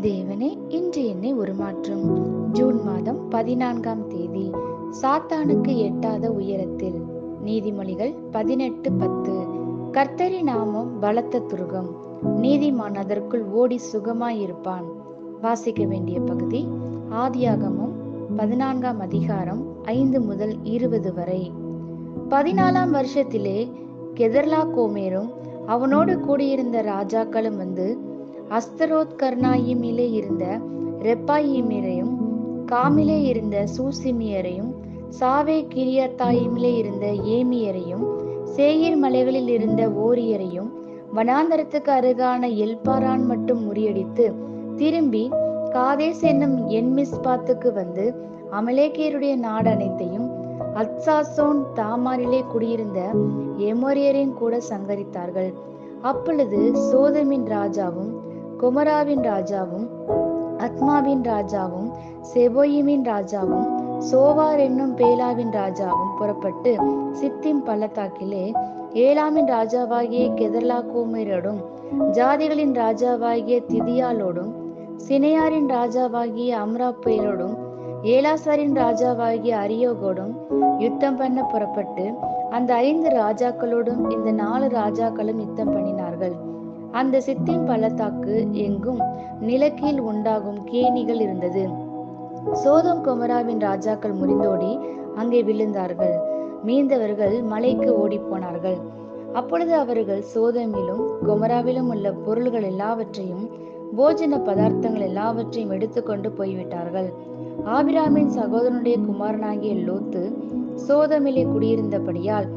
தேவனே, இன்று என்னை உருமாற்றும். ஜூன் மாதம் 14ஆம் தேதி. சாத்தானுக்கு எட்டாத உயரத்தில். நீதிமொழிகள் 18:10. கர்த்தரின் நாமம் பலத்த துருகம், நீதிமான் அதற்குள் ஓடி சுகமாயிருப்பான். வாசிக்க வேண்டிய பகுதி ஆதியாகமம் 14ஆம் அதிகாரம் 5 முதல் 20 வரை. 14ஆம் வருஷத்திலே கெதர்லா கோமேரும் அவனோடு கூடியிருந்த ராஜாக்களும் வந்து அஸ்தரோத் கர்னாயிமிலே இருந்த ரெப்பாயிமியரையும், காமிலே இருந்த சூசிமியரையும், சாவே கிரியத்தாயிமிலே இருந்த ஏமியரையும், சேயீர் மலைகளில் இருந்த ஓரியரையும், வனாந்தரத்துக்கு அருகான எல்பாரான் மட்டும் முறியடித்து திரும்பி காதேஸ் என்னும் என்மிஸ்பாத்துக்கு வந்து அமலேக்கியருடைய நாடு அனைத்தையும் அத்சாசோன் தாமாரிலே குடியிருந்த எமோரியரையும் கூட சங்கரித்தார்கள். அப்பொழுது சோதமின் ராஜாவும் கொமராவின் ராஜாவும் அத்மாவின் ராஜாவும் செபோயிமின் ராஜாவும் சோவார் என்னும் பேலாவின் ராஜாவும் புறப்பட்டு சித்திம் பள்ளத்தாக்கிலே ஏலாமின் ராஜாவாகிய கெதர்லா கோமேரோடும், ஜாதிகளின் ராஜாவாகிய திதியாலோடும், சினையாரின் ராஜாவாகிய அம்ராப்பேலோடும், ஏலாசாரின் ராஜாவாகிய அரியோகோடும் யுத்தம் பண்ண புறப்பட்டு அந்த 5 ராஜாக்களோடும் இந்த 4 ராஜாக்களும் யுத்தம் பண்ணினார்கள். அந்த சித்திம் பள்ளத்தாக்கு எங்கும் நிலக்கீழ் உண்டாகும் கேணிகள் இருந்தது. சோதோம் கொமராவின் ராஜாக்கள் முறிந்தோடி அங்கே விழுந்தார்கள். மீந்தவர்கள் மலைக்கு ஓடி போனார்கள். அப்பொழுது அவர்கள் சோதோமிலும் கொமராவிலும் உள்ள பொருள்கள் எல்லாவற்றையும், போஜன பதார்த்தங்கள் எல்லாவற்றையும் எடுத்துக்கொண்டு போய்விட்டார்கள். ஆபிராமின் சகோதரனுடைய குமாரனாகிய லோத்து சோதோமிலே குடியிருந்தபடியால்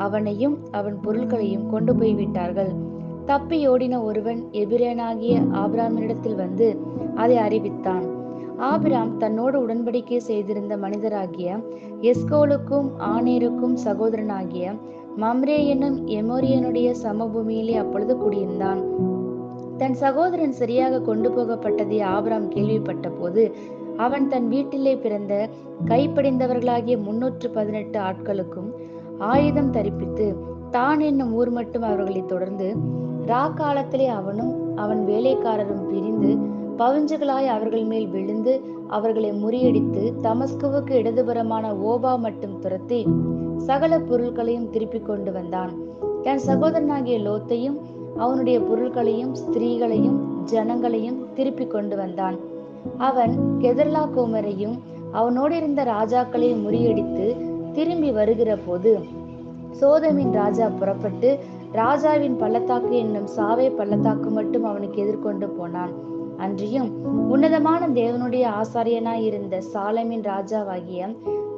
அவனையும் அவன் பொருட்களையும் கொண்டு போய்விட்டார்கள். தப்பி ஓடின ஒருவன் எபிரேனாகிய ஆபிராமினிடத்தில் வந்து அதை அறிவித்தான். ஆபிராம் தன்னோடு உடன்படிக்கை செய்திருந்த மனிதராகிய எஸ்கோலுக்கும் ஆனேருக்கும் சகோதரனாகிய மம்ரே என்னும் எமோரியனுடைய சமபூமியிலே அப்பொழுது குடியிருந்தான். தன் சகோதரன் சரியாக கொண்டு போகப்பட்டதை ஆபிராம் கேள்விப்பட்ட போது அவன் தன் வீட்டிலே பிறந்த கைப்படிந்தவர்களாகிய 318 ஆட்களுக்கும் ஆயுதம் தரிப்பித்து தான் என்னும் ஊர் மட்டும் அவர்களை தொடர்ந்து காலத்திலே அவனும் அவன் வேலைக்காரரும் பிரிந்து பவுஞ்சுகளாய் அவர்கள் மேல் விழுந்து அவர்களை முறியடித்து தமஸ்குவுக்கு இடதுபுறமான ஓபா மட்டும் துரத்தி சகல பொருட்களையும் திருப்பி கொண்டு வந்தான். தன் சகோதரனாகிய லோத்தையும் அவனுடைய பொருட்களையும் ஸ்திரீகளையும் ஜனங்களையும் திருப்பி கொண்டு வந்தான். அவன் கெதர்லா கோமரையும் அவனோடு இருந்த ராஜாக்களையும் முறியடித்து திரும்பி வருகிற போது சோதமின் ராஜா புறப்பட்டு ராஜாவின் பள்ளத்தாக்கு என்னும் சாவே பள்ளத்தாக்கு மட்டும் அவனுக்கு எதிர்கொண்டு போனான். அன்றியும் உன்னதமான தேவனுடைய ஆசாரியனாய் இருந்த சாலமின் ராஜாவாகிய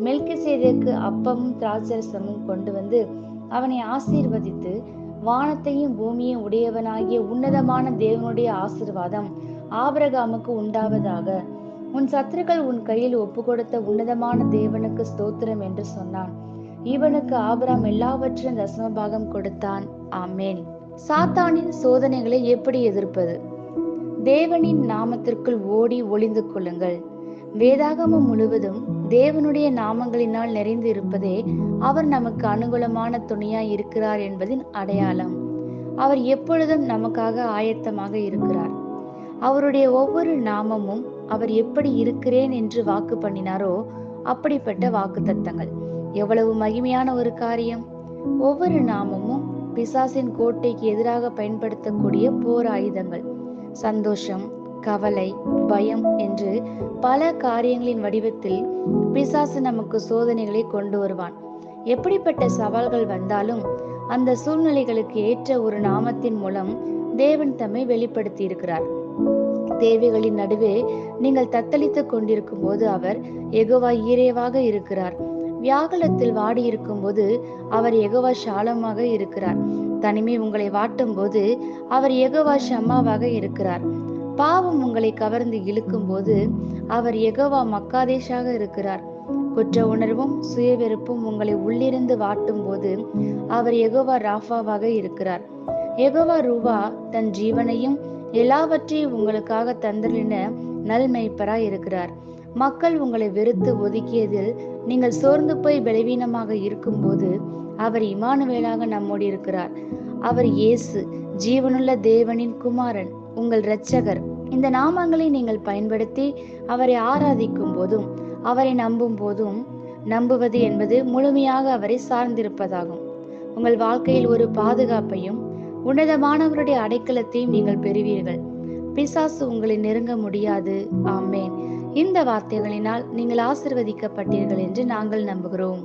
மெல்கிசேதேக்கு அப்பமும் திராட்சரசமும் கொண்டு வந்து அவனை ஆசீர்வதித்து, வானத்தையும் பூமியையும் உடையவனாகிய உன்னதமான தேவனுடைய ஆசீர்வாதம் ஆபிரகாமுக்கு உண்டாவதாக, உன் சத்துருக்கள் உன் கையில் ஒப்பு கொடுத்த உன்னதமான தேவனுக்கு ஸ்தோத்திரம் என்று சொன்னான். இவனுக்கு ஆபிராம் எல்லாவற்றிலும் தசமபாகம் கொடுத்தான். ஆமேன். சாத்தானின் சோதனைகளை எப்படி எதிர்ப்பது? தேவனின் நாமத்திற்குள் ஓடி ஒளிந்து கொள்ளுங்கள். வேதாகமம் முழுவதும் தேவனுடைய நாமங்களினால் நிறைந்து இருப்பதே அவர் நமக்கு அனுகூலமான துணையாய் இருக்கிறார் என்பதின் அடையாளம். அவர் எப்பொழுதும் நமக்காக ஆயத்தமாக இருக்கிறார். அவருடைய ஒவ்வொரு நாமமும் அவர் எப்படி இருக்கிறேன் என்று வாக்கு பண்ணினாரோ அப்படிப்பட்ட வாக்கு தத்தங்கள். எவ்வளவு மகிமையான ஒரு காரியம்! ஒவ்வொரு நாமமும் பிசாசின் கோட்டைக்கு எதிராக பயன்படுத்தக்கூடிய போர் ஆயுதங்கள். சந்தோஷம், கவலை, பயம் என்று பல காரியங்களின் வடிவத்தில் பிசாசு நமக்கு சோதனைகளை கொண்டு வருவான். எப்படிப்பட்ட சவால்கள் வந்தாலும் அந்த சூழ்நிலைகளுக்கு ஏற்ற ஒரு நாமத்தின் மூலம் தேவன் தம்மை வெளிப்படுத்தி இருக்கிறார். தேவைகளின் நடுவே நீங்கள் தத்தளித்துக் கொண்டிருக்கும் போது அவர் யெகோவா ஈரேவாக இருக்கிறார். வியாகுலத்தில் வாடி இருக்கும் போது அவர் யெகோவா ஷாலமாக இருக்கிறார். தனிமை உங்களை வாட்டும் போது அவர் யெகோவா ஷம்மாவாக இருக்கிறார். பாவம் உங்களை கவர்ந்து இழுக்கும் போது அவர் யெகோவா மக்காதேஷாக இருக்கிறார். குற்ற உணர்வும் சுயவெறுப்பும் உங்களை உள்ளிருந்து வாட்டும் போது அவர் யெகோவா ராஃபாவாக இருக்கிறார். யெகோவா ரூவா தன் ஜீவனையும் எல்லாவற்றையும் உங்களுக்காக தந்தளின நல்மெய்ப்பராய் இருக்கிறார். மக்கள் உங்களை வெறுத்து ஒதுக்கியதில் நீங்கள் சோர்ந்து போய் பலவீனமாக இருக்கும் போது அவர் இமானுவேலாக நம்மோடு இருக்கிறார். அவர் இயேசு, ஜீவனுள்ள தேவனின் குமாரன், உங்கள் இரட்சகர். இந்த நாமங்களை நீங்கள் பயன்படுத்தி அவரை ஆராதிக்கும் போதும் அவரை நம்பும் போதும், நம்புவது என்பது முழுமையாக அவரை சார்ந்திருப்பதாகும். உங்கள் வாழ்க்கையில் ஒரு பாதுகாப்பையும் உன்னதமானவருடைய அடைக்கலத்தையும் நீங்கள் பெறுவீர்கள். பிசாசு உங்களை நெருங்க முடியாது. ஆமேன். இந்த வார்த்தைகளினால் நீங்கள் ஆசிர்வதிக்கப்பட்டீர்கள் என்று நாங்கள் நம்புகிறோம்.